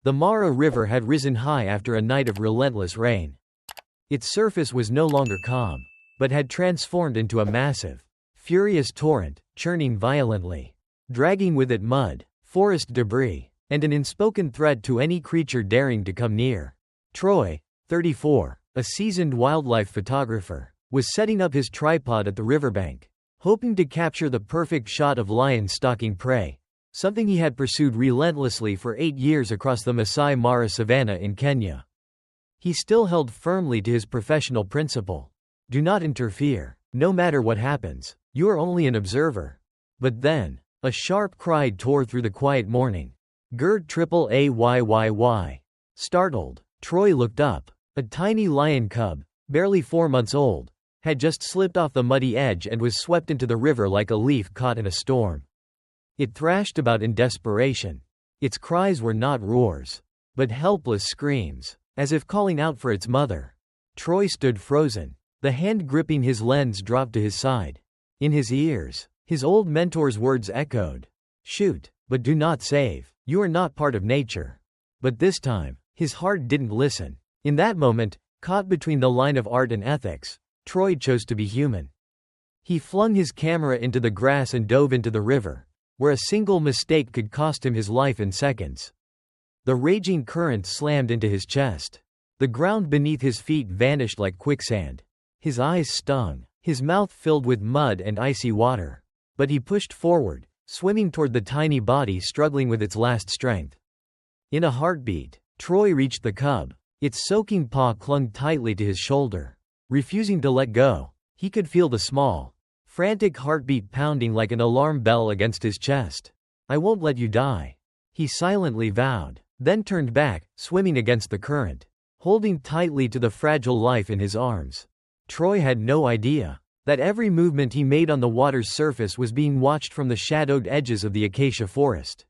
The Mara River had risen high after a night of relentless rain. Its surface was no longer calm, but had transformed into a massive, furious torrent, churning violently, dragging with it mud, forest debris, and an unspoken threat to any creature daring to come near. Troy, 34, a seasoned wildlife photographer, was setting up his tripod at the riverbank, hoping to capture the perfect shot of lions stalking prey, something he had pursued relentlessly for 8 years across the Masai Mara savanna in Kenya. He still held firmly to his professional principle. Do not interfere. No matter what happens, you are only an observer. But then, a sharp cry tore through the quiet morning. Gerd triple AYYY. Startled, Troy looked up. A tiny lion cub, barely 4 months old, had just slipped off the muddy edge and was swept into the river like a leaf caught in a storm. It thrashed about in desperation. Its cries were not roars, but helpless screams, as if calling out for its mother. Troy stood frozen. The hand gripping his lens dropped to his side. In his ears, his old mentor's words echoed. Shoot, but do not save. You are not part of nature. But this time, his heart didn't listen. In that moment, caught between the line of art and ethics, Troy chose to be human. He flung his camera into the grass and dove into the river, where a single mistake could cost him his life in seconds. The raging current slammed into his chest. The ground beneath his feet vanished like quicksand. His eyes stung, his mouth filled with mud and icy water. But he pushed forward, swimming toward the tiny body struggling with its last strength. In a heartbeat, Troy reached the cub. Its soaking paw clung tightly to his shoulder, refusing to let go. He could feel the small, frantic heartbeat pounding like an alarm bell against his chest. I won't let you die, he silently vowed, then turned back, swimming against the current, holding tightly to the fragile life in his arms. Troy had no idea that every movement he made on the water's surface was being watched from the shadowed edges of the acacia forest,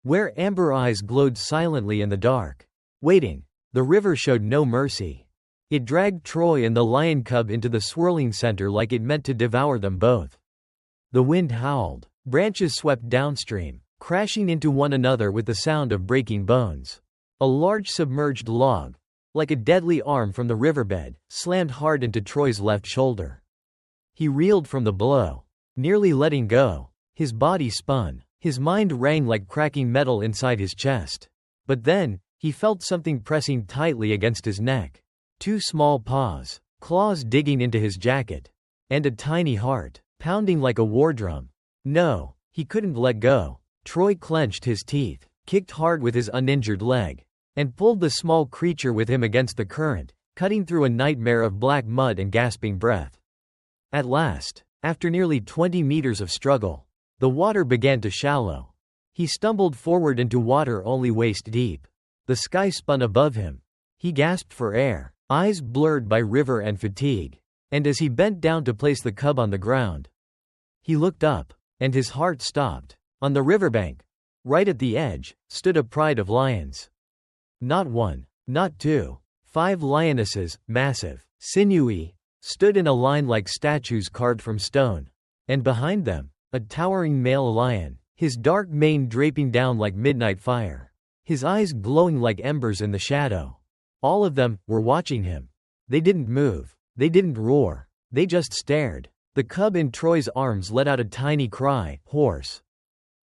where amber eyes glowed silently in the dark, waiting. The river showed no mercy. It dragged Troy and the lion cub into the swirling center like it meant to devour them both. The wind howled. Branches swept downstream, crashing into one another with the sound of breaking bones. A large submerged log, like a deadly arm from the riverbed, slammed hard into Troy's left shoulder. He reeled from the blow, nearly letting go. His body spun. His mind rang like cracking metal inside his chest. But then, he felt something pressing tightly against his neck. 2 small paws, claws digging into his jacket. And a tiny heart, pounding like a war drum. No, he couldn't let go. Troy clenched his teeth, kicked hard with his uninjured leg, and pulled the small creature with him against the current, cutting through a nightmare of black mud and gasping breath. At last, after nearly 20 meters of struggle, the water began to shallow. He stumbled forward into water only waist deep. The sky spun above him. He gasped for air, eyes blurred by river and fatigue. And as he bent down to place the cub on the ground, he looked up, and his heart stopped. On the riverbank, right at the edge, stood a pride of lions. Not 1, not 2, 5 lionesses, massive, sinewy, stood in a line like statues carved from stone. And behind them, a towering male lion, his dark mane draping down like midnight fire, his eyes glowing like embers in the shadow. All of them were watching him. They didn't move. They didn't roar. They just stared. The cub in Troy's arms let out a tiny cry, hoarse,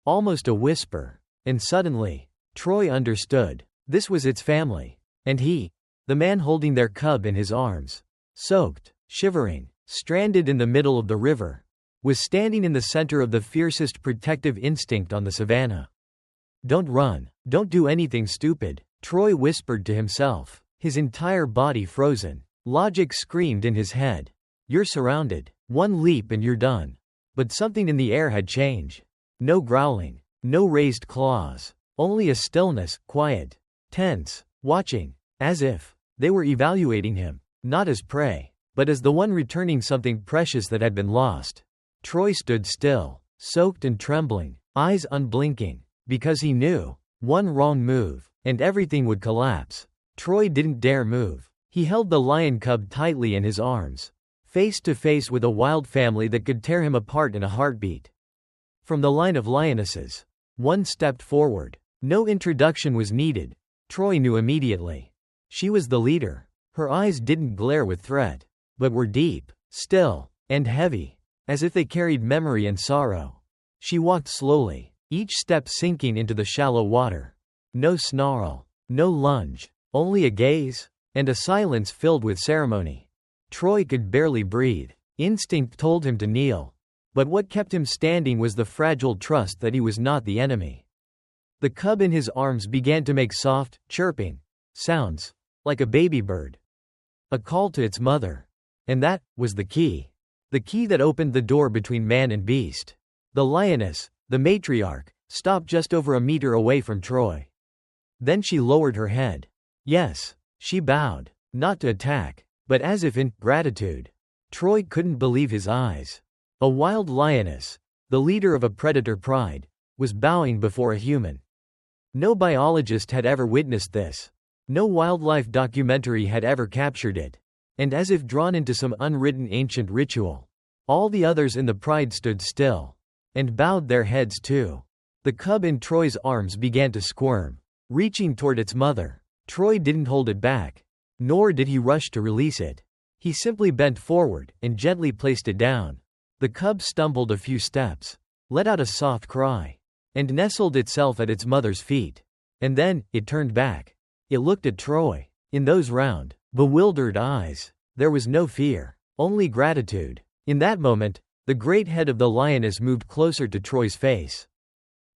almost a whisper. And suddenly, Troy understood. This was its family. And he, the man holding their cub in his arms, soaked, shivering, stranded in the middle of the river, was standing in the center of the fiercest protective instinct on the savanna. Don't run. Don't do anything stupid, Troy whispered to himself, his entire body frozen. Logic screamed in his head. You're surrounded. One leap and you're done. But something in the air had changed. No growling. No raised claws. Only a stillness, quiet, tense, watching, as if they were evaluating him, not as prey, but as the one returning something precious that had been lost. Troy stood still, soaked and trembling, eyes unblinking, because he knew, one wrong move, and everything would collapse. Troy didn't dare move. He held the lion cub tightly in his arms, face to face with a wild family that could tear him apart in a heartbeat. From the line of lionesses, one stepped forward. No introduction was needed, Troy knew immediately. She was the leader. Her eyes didn't glare with threat, but were deep, still, and heavy, as if they carried memory and sorrow. She walked slowly, each step sinking into the shallow water. No snarl, no lunge, only a gaze, and a silence filled with ceremony. Troy could barely breathe. Instinct told him to kneel. But what kept him standing was the fragile trust that he was not the enemy. The cub in his arms began to make soft, chirping sounds, like a baby bird. A call to its mother. And that was the key. The key that opened the door between man and beast. The lioness, the matriarch, stopped just over a meter away from Troy. Then she lowered her head. Yes, she bowed, not to attack, but as if in gratitude. Troy couldn't believe his eyes. A wild lioness, the leader of a predator pride, was bowing before a human. No biologist had ever witnessed this. No wildlife documentary had ever captured it. And as if drawn into some unwritten ancient ritual, all the others in the pride stood still. And bowed their heads too. The cub in Troy's arms began to squirm, reaching toward its mother. Troy didn't hold it back. Nor did he rush to release it. He simply bent forward, and gently placed it down. The cub stumbled a few steps, let out a soft cry, and nestled itself at its mother's feet. And then, it turned back. It looked at Troy. In those round, bewildered eyes, there was no fear, only gratitude. In that moment, the great head of the lioness moved closer to Troy's face.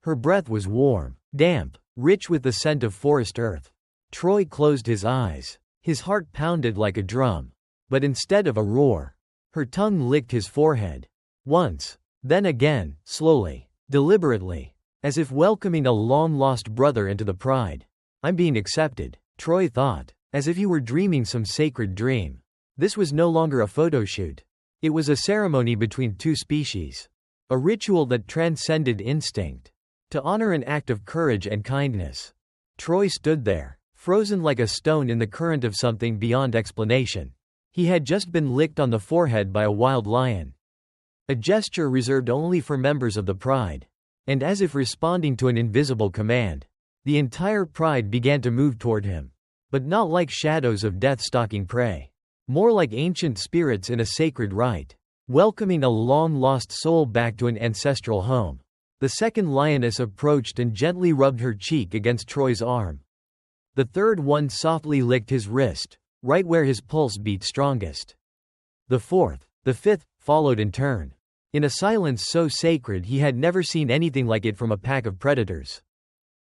Her breath was warm, damp, rich with the scent of forest earth. Troy closed his eyes. His heart pounded like a drum. But instead of a roar, her tongue licked his forehead. Once, then again, slowly, deliberately, as if welcoming a long-lost brother into the pride. I'm being accepted, Troy thought, as if he were dreaming some sacred dream. This was no longer a photo shoot. It was a ceremony between two species. A ritual that transcended instinct. To honor an act of courage and kindness. Troy stood there, frozen like a stone in the current of something beyond explanation. He had just been licked on the forehead by a wild lion. A gesture reserved only for members of the pride. And as if responding to an invisible command, the entire pride began to move toward him. But not like shadows of death stalking prey. More like ancient spirits in a sacred rite, welcoming a long-lost soul back to an ancestral home. The second lioness approached and gently rubbed her cheek against Troy's arm. The third one softly licked his wrist, right where his pulse beat strongest. The fourth, the fifth, followed in turn. In a silence so sacred he had never seen anything like it from a pack of predators.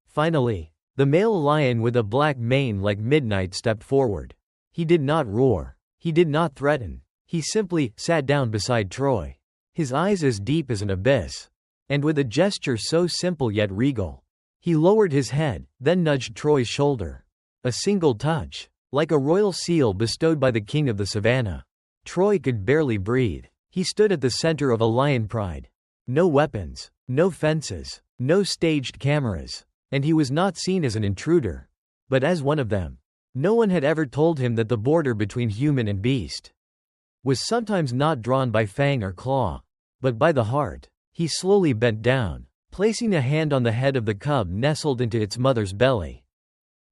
Finally, the male lion with a black mane like midnight stepped forward. He did not roar. He did not threaten. He simply sat down beside Troy. His eyes as deep as an abyss. And with a gesture so simple yet regal. He lowered his head, then nudged Troy's shoulder. A single touch, like a royal seal bestowed by the king of the savannah. Troy could barely breathe. He stood at the center of a lion pride. No weapons, no fences, no staged cameras. And he was not seen as an intruder, but as one of them. No one had ever told him that the border between human and beast was sometimes not drawn by fang or claw, but by the heart. He slowly bent down, placing a hand on the head of the cub nestled into its mother's belly.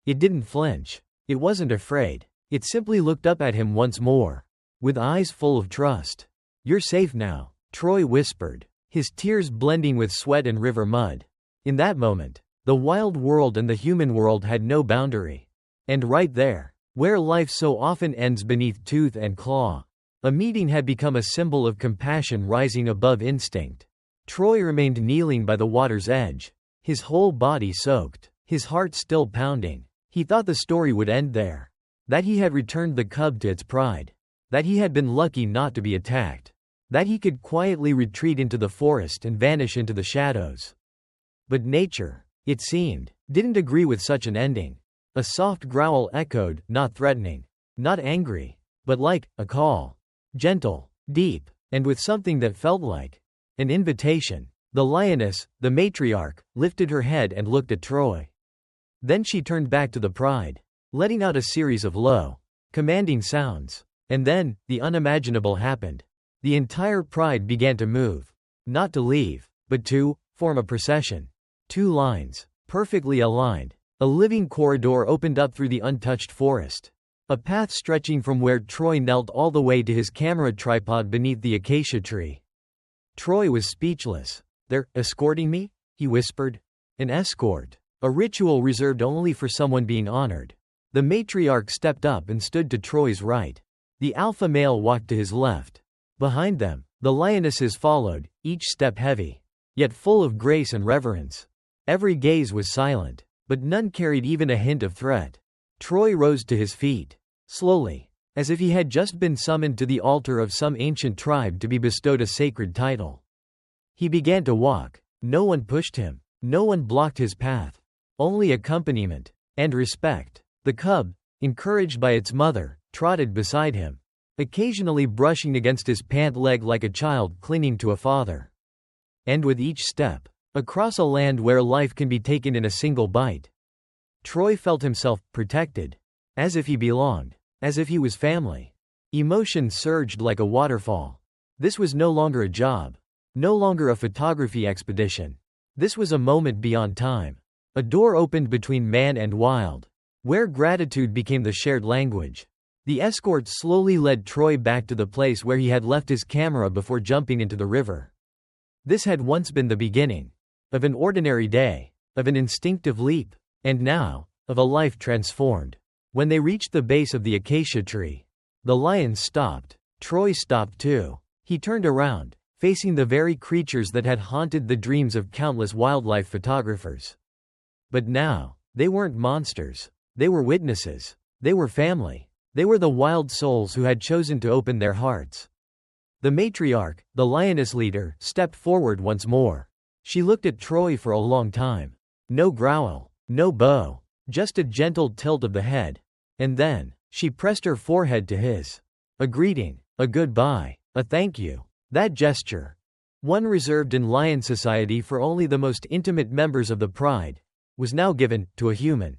It didn't flinch. It wasn't afraid. It simply looked up at him once more, with eyes full of trust. You're safe now, Troy whispered, his tears blending with sweat and river mud. In that moment, the wild world and the human world had no boundary. And right there, where life so often ends beneath tooth and claw, a meeting had become a symbol of compassion rising above instinct. Troy remained kneeling by the water's edge, his whole body soaked, his heart still pounding. He thought the story would end there. That he had returned the cub to its pride. That he had been lucky not to be attacked. That he could quietly retreat into the forest and vanish into the shadows. But nature, it seemed, didn't agree with such an ending. A soft growl echoed, not threatening, not angry, but like a call. Gentle, deep, and with something that felt like an invitation. The lioness, the matriarch, lifted her head and looked at Troy. Then she turned back to the pride, letting out a series of low, commanding sounds. And then, the unimaginable happened. The entire pride began to move. Not to leave, but to form a procession. Two lines, perfectly aligned. A living corridor opened up through the untouched forest. A path stretching from where Troy knelt all the way to his camera tripod beneath the acacia tree. Troy was speechless. "They're escorting me?" he whispered. "An escort. A ritual reserved only for someone being honored." The matriarch stepped up and stood to Troy's right. The alpha male walked to his left. Behind them, the lionesses followed, each step heavy, yet full of grace and reverence. Every gaze was silent, but none carried even a hint of threat. Troy rose to his feet. Slowly, as if he had just been summoned to the altar of some ancient tribe to be bestowed a sacred title. He began to walk. No one pushed him. No one blocked his path. Only accompaniment and respect. The cub, encouraged by its mother, trotted beside him, occasionally brushing against his pant leg like a child clinging to a father. And with each step, across a land where life can be taken in a single bite, Troy felt himself protected, as if he belonged. As if he was family. Emotion surged like a waterfall. This was no longer a job. No longer a photography expedition. This was a moment beyond time. A door opened between man and wild, where gratitude became the shared language. The escort slowly led Troy back to the place where he had left his camera before jumping into the river. This had once been the beginning of an ordinary day, of an instinctive leap, and now, of a life transformed. When they reached the base of the acacia tree, the lions stopped. Troy stopped too. He turned around, facing the very creatures that had haunted the dreams of countless wildlife photographers. But now, they weren't monsters. They were witnesses. They were family. They were the wild souls who had chosen to open their hearts. The matriarch, the lioness leader, stepped forward once more. She looked at Troy for a long time. No growl, no bow. Just a gentle tilt of the head. And then, she pressed her forehead to his. A greeting, a goodbye, a thank you. That gesture, one reserved in lion society for only the most intimate members of the pride, was now given to a human.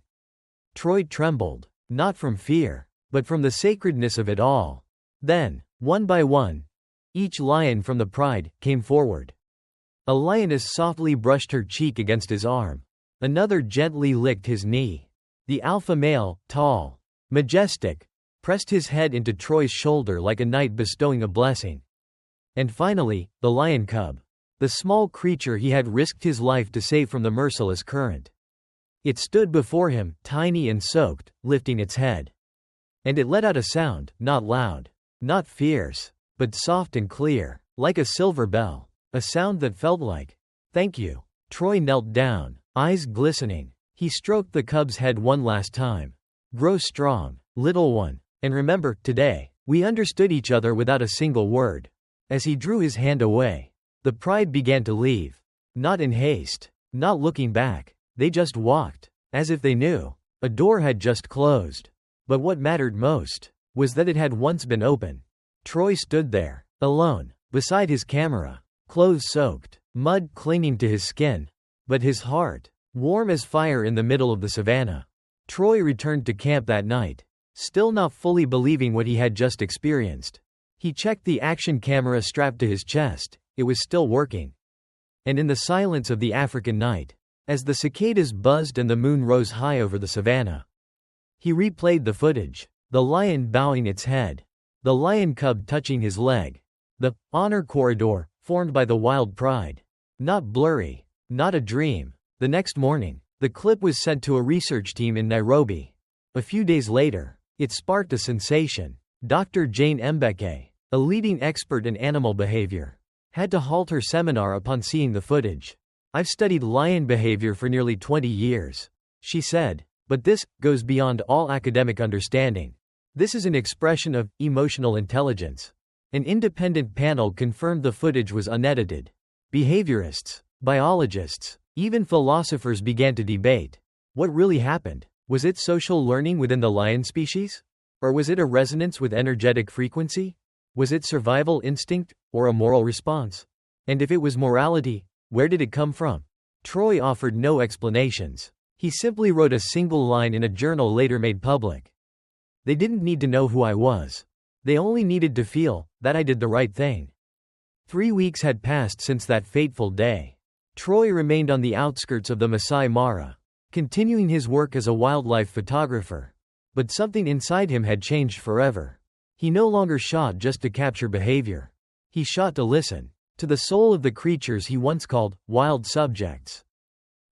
Troy trembled, not from fear, but from the sacredness of it all. Then, one by one, each lion from the pride came forward. A lioness softly brushed her cheek against his arm. Another gently licked his knee. The alpha male, tall, majestic, pressed his head into Troy's shoulder like a knight bestowing a blessing. And finally, the lion cub, the small creature he had risked his life to save from the merciless current. It stood before him, tiny and soaked, lifting its head. And it let out a sound, not loud, not fierce, but soft and clear, like a silver bell, a sound that felt like, "Thank you." Troy knelt down. Eyes glistening, he stroked the cub's head one last time. "Grow strong, little one, and remember, today, we understood each other without a single word." As he drew his hand away, the pride began to leave. Not in haste, not looking back, they just walked, as if they knew. A door had just closed. But what mattered most was that it had once been open. Troy stood there, alone, beside his camera, clothes soaked, mud clinging to his skin. But his heart, warm as fire in the middle of the savannah. Troy returned to camp that night, still not fully believing what he had just experienced. He checked the action camera strapped to his chest. It was still working. And in the silence of the African night, as the cicadas buzzed and the moon rose high over the savannah, he replayed the footage. The lion bowing its head. The lion cub touching his leg. The honor corridor, formed by the wild pride. Not blurry. Not a dream. The next morning, the clip was sent to a research team in Nairobi. A few days later, it sparked a sensation. Dr. Jane Mbeke, a leading expert in animal behavior, had to halt her seminar upon seeing the footage. "I've studied lion behavior for nearly 20 years," she said, "but this goes beyond all academic understanding. This is an expression of emotional intelligence." An independent panel confirmed the footage was unedited. Behaviorists, biologists, even philosophers began to debate. What really happened? Was it social learning within the lion species? Or was it a resonance with energetic frequency? Was it survival instinct, or a moral response? And if it was morality, where did it come from? Troy offered no explanations. He simply wrote a single line in a journal later made public. "They didn't need to know who I was. They only needed to feel that I did the right thing." 3 weeks had passed since that fateful day. Troy remained on the outskirts of the Masai Mara, continuing his work as a wildlife photographer. But something inside him had changed forever. He no longer shot just to capture behavior. He shot to listen to the soul of the creatures he once called wild subjects.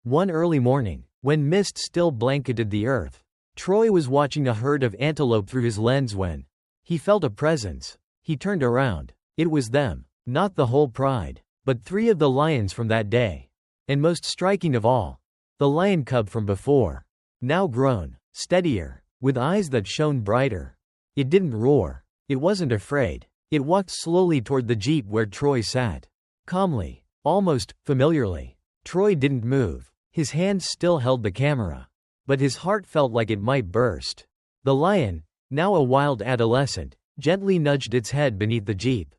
One early morning, when mist still blanketed the earth, Troy was watching a herd of antelope through his lens when he felt a presence. He turned around. It was them. Not the whole pride, but 3 of the lions from that day. And most striking of all, the lion cub from before. Now grown, steadier, with eyes that shone brighter. It didn't roar. It wasn't afraid. It walked slowly toward the jeep where Troy sat. Calmly, almost familiarly. Troy didn't move. His hands still held the camera. But his heart felt like it might burst. The lion, now a wild adolescent, gently nudged its head beneath the jeep.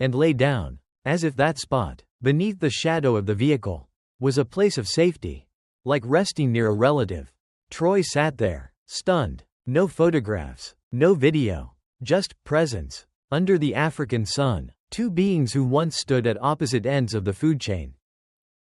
And lay down, as if that spot, beneath the shadow of the vehicle, was a place of safety. Like resting near a relative. Troy sat there, stunned. No photographs, no video. Just presence. Under the African sun, 2 beings who once stood at opposite ends of the food chain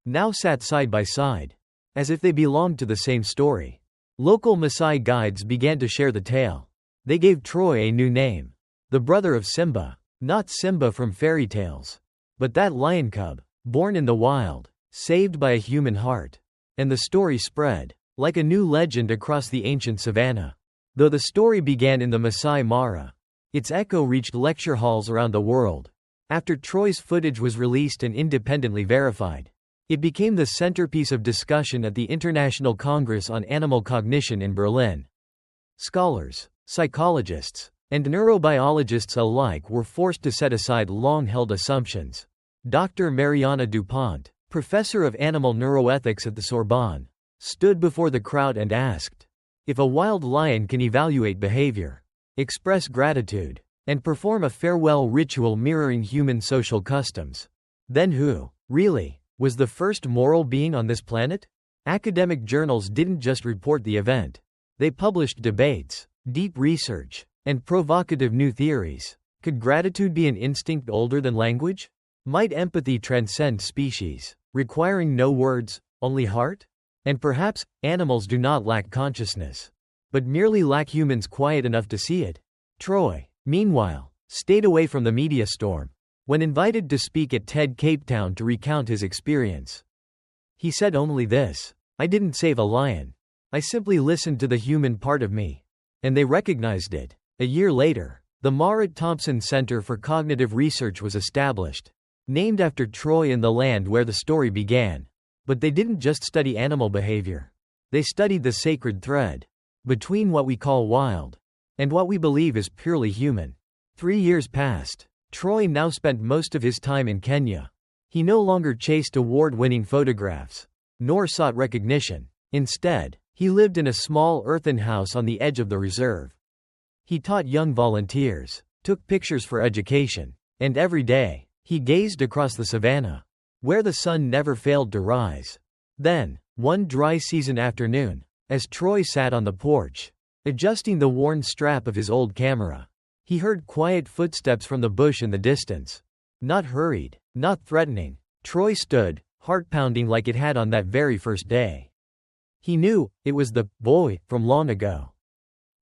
now sat side by side, as if they belonged to the same story. Local Masai guides began to share the tale. They gave Troy a new name. The brother of Simba. Not Simba from fairy tales, but that lion cub, born in the wild, saved by a human heart. And the story spread, like a new legend across the ancient savannah. Though the story began in the Masai Mara, its echo reached lecture halls around the world. After Troy's footage was released and independently verified, it became the centerpiece of discussion at the International Congress on Animal Cognition in Berlin. Scholars, psychologists, and neurobiologists alike were forced to set aside long-held assumptions. Dr. Mariana Dupont, professor of animal neuroethics at the Sorbonne, stood before the crowd and asked, if a wild lion can evaluate behavior, express gratitude, and perform a farewell ritual mirroring human social customs, then who, really, was the first moral being on this planet? Academic journals didn't just report the event. They published debates, deep research, and provocative new theories. Could gratitude be an instinct older than language? Might empathy transcend species, requiring no words, only heart? And perhaps, animals do not lack consciousness, but merely lack humans quiet enough to see it. Troy, meanwhile, stayed away from the media storm. When invited to speak at TED Cape Town to recount his experience, he said only this: I didn't save a lion. I simply listened to the human part of me. And they recognized it. A year later, the Marit Thompson Center for Cognitive Research was established, named after Troy and the land where the story began. But they didn't just study animal behavior. They studied the sacred thread between what we call wild and what we believe is purely human. 3 years passed. Troy now spent most of his time in Kenya. He no longer chased award-winning photographs, nor sought recognition. Instead, he lived in a small earthen house on the edge of the reserve. He taught young volunteers, took pictures for education, and every day, he gazed across the savannah, where the sun never failed to rise. Then, one dry season afternoon, as Troy sat on the porch, adjusting the worn strap of his old camera, he heard quiet footsteps from the bush in the distance. Not hurried, not threatening. Troy stood, heart pounding like it had on that very first day. He knew, it was the boy from long ago.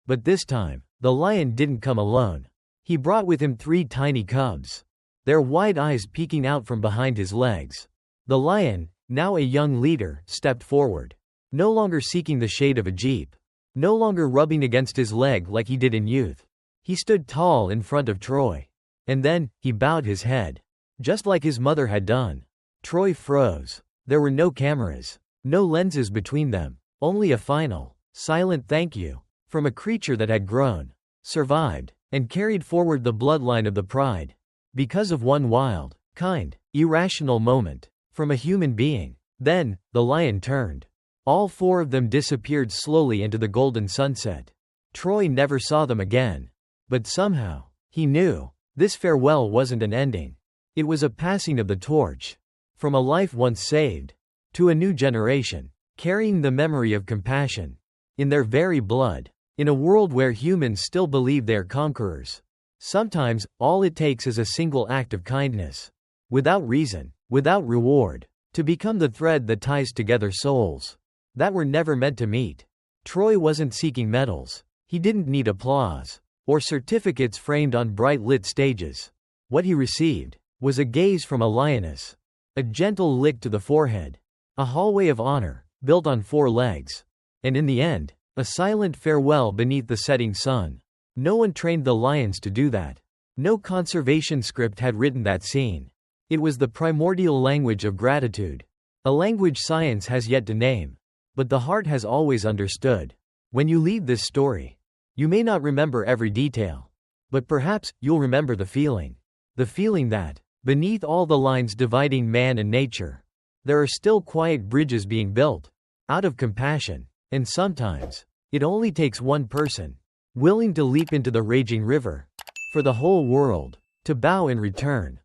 But this time, the lion didn't come alone. He brought with him 3 tiny cubs, their wide eyes peeking out from behind his legs. The lion, now a young leader, stepped forward, no longer seeking the shade of a jeep, no longer rubbing against his leg like he did in youth. He stood tall in front of Troy. And then, he bowed his head, just like his mother had done. Troy froze. There were no cameras, no lenses between them, only a final, silent thank you, from a creature that had grown, survived, and carried forward the bloodline of the pride, because of one wild, kind, irrational moment, from a human being. Then, the lion turned. All 4 of them disappeared slowly into the golden sunset. Troy never saw them again. But somehow, he knew, this farewell wasn't an ending. It was a passing of the torch. From a life once saved, to a new generation, carrying the memory of compassion in their very blood. In a world where humans still believe they're conquerors, sometimes, all it takes is a single act of kindness. Without reason, without reward, to become the thread that ties together souls. that were never meant to meet. Troy wasn't seeking medals. He didn't need applause or certificates framed on bright lit stages. What he received was a gaze from a lioness, a gentle lick to the forehead, a hallway of honor, built on 4 legs. And in the end, a silent farewell beneath the setting sun. No one trained the lions to do that. No conservation script had written that scene. It was the primordial language of gratitude. A language science has yet to name. But the heart has always understood. When you leave this story, you may not remember every detail. But perhaps, you'll remember the feeling. The feeling that, beneath all the lines dividing man and nature, there are still quiet bridges being built. Out of compassion. And sometimes, it only takes one person, willing to leap into the raging river, for the whole world to bow in return.